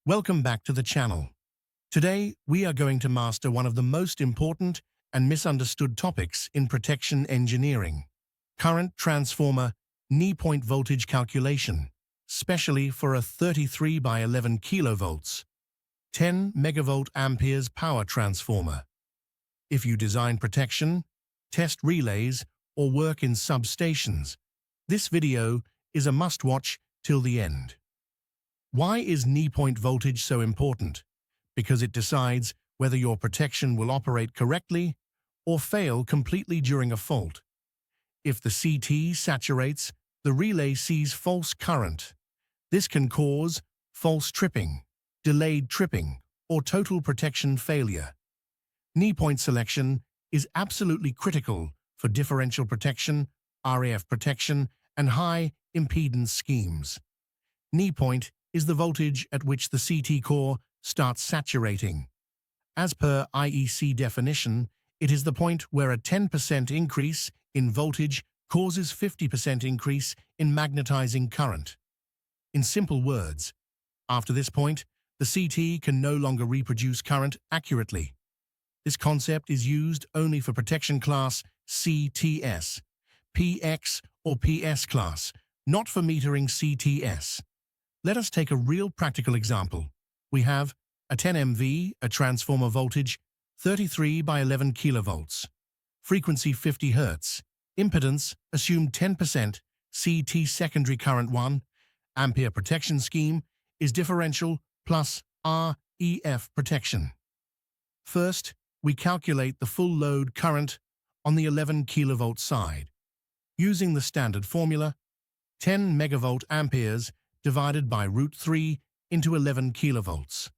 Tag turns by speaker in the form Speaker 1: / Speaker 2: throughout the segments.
Speaker 1: Welcome back to the channel. Today, we are going to master one of the most important and misunderstood topics in protection engineering: current transformer knee point voltage calculation, specially for a 33 by 11 kilovolts, 10 megavolt amperes power transformer. If you design protection, test relays, or work in substations, this video is a must-watch till the end. Why is knee point voltage so important? Because it decides whether your protection will operate correctly or fail completely during a fault. If the CT saturates, the relay sees false current. This can cause false tripping, delayed tripping, or total protection failure. Knee point selection is absolutely critical for differential protection, REF protection, and high impedance schemes. Knee point is the voltage at which the CT core starts saturating. As per IEC definition, it is the point where a 10% increase in voltage causes 50% increase in magnetizing current. In simple words, after this point, the CT can no longer reproduce current accurately. This concept is used only for protection class CTS, PX or PS class, not for metering CTS. Let us take a real practical example. We have a 10 MV, a transformer voltage 33 by 11 kilovolts, frequency 50 Hz, impedance assumed 10%, CT secondary current 1, ampere protection scheme is differential plus REF protection. First, we calculate the full load current on the 11 kilovolt side. Using the standard formula, 10 megavolt amperes divided by root 3 into 11 kilovolts.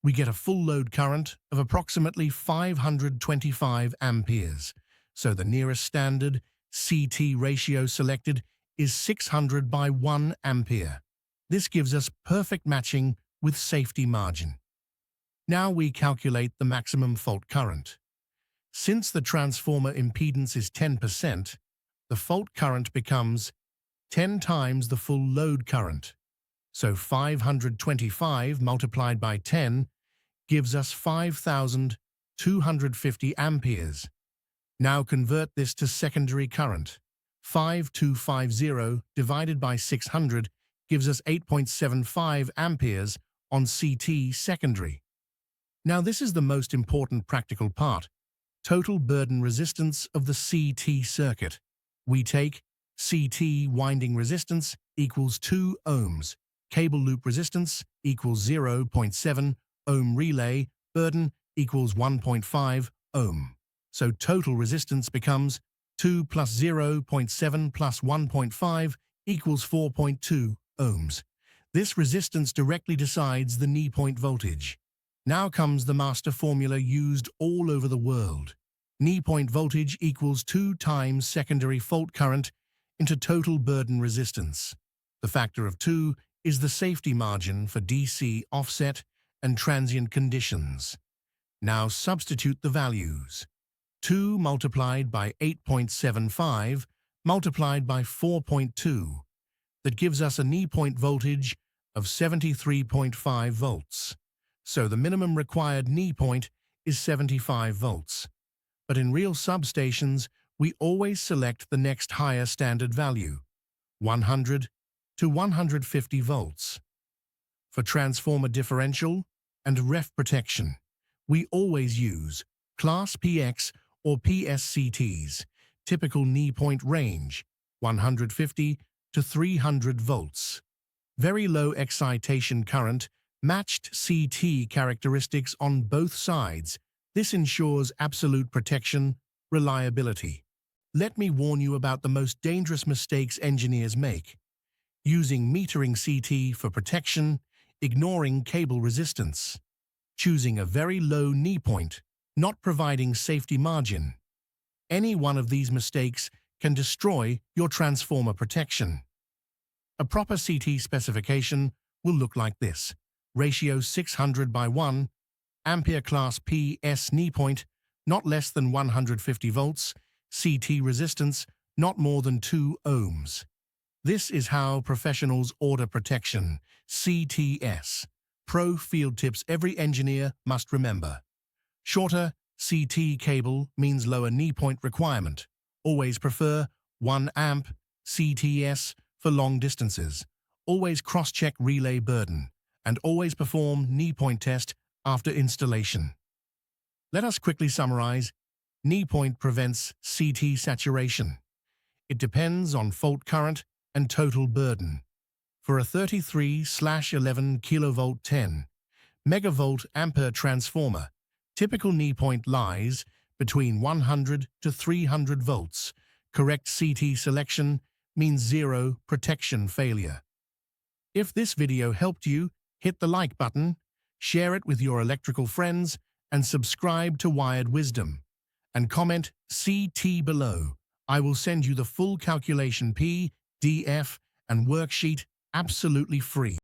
Speaker 1: We get a full load current of approximately 525 amperes, so the nearest standard CT ratio selected is 600 by 1 ampere. This gives us perfect matching with safety margin. Now we calculate the maximum fault current. Since the transformer impedance is 10%, the fault current becomes 10 times the full load current. So 525 multiplied by 10 gives us 5,250 amperes. Now convert this to secondary current. 5250 divided by 600 gives us 8.75 amperes on CT secondary. Now this is the most important practical part: total burden resistance of the CT circuit. We take CT winding resistance equals 2 ohms, cable loop resistance equals 0.7 ohm, relay burden equals 1.5 ohm. So total resistance becomes 2 plus 0.7 plus 1.5 equals 4.2 ohms. This resistance directly decides the knee point voltage. Now comes the master formula used all over the world. Knee point voltage equals 2 times secondary fault current into total burden resistance. The factor of 2 is the safety margin for DC offset and transient conditions. Now substitute the values. 2 multiplied by 8.75 multiplied by 4.2. That gives us a knee point voltage of 73.5 volts. So the minimum required knee point is 75 volts. But in real substations, we always select the next higher standard value, 100 to 150 volts. For transformer differential and REF protection, we always use Class PX or PSCTs, typical knee point range, 150 to 300 volts. Very low excitation current, matched CT characteristics on both sides. This ensures absolute protection, reliability. Let me warn you about the most dangerous mistakes engineers make: using metering CT for protection, ignoring cable resistance, choosing a very low knee point, not providing safety margin. Any one of these mistakes can destroy your transformer protection. A proper CT specification will look like this: ratio 600 by 1, ampere class PS knee point, not less than 150 volts, CT resistance, not more than 2 ohms. This is how professionals order protection, CTS. pro field tips every engineer must remember. Shorter CT cable means lower knee point requirement. Always prefer 1 amp CTS for long distances. Always cross-check relay burden, and always perform knee point test after installation. Let us quickly summarize. Knee point prevents CT saturation. It depends on fault current and total burden. For a 33/11 kilovolt 10 megavolt ampere transformer, typical knee point lies between 100 to 300 volts. Correct CT selection means zero protection failure. If this video helped you, hit the like button, share it with your electrical friends, and subscribe to Wired Wisdom. And comment CT below. I will send you the full calculation PDF and worksheet absolutely free.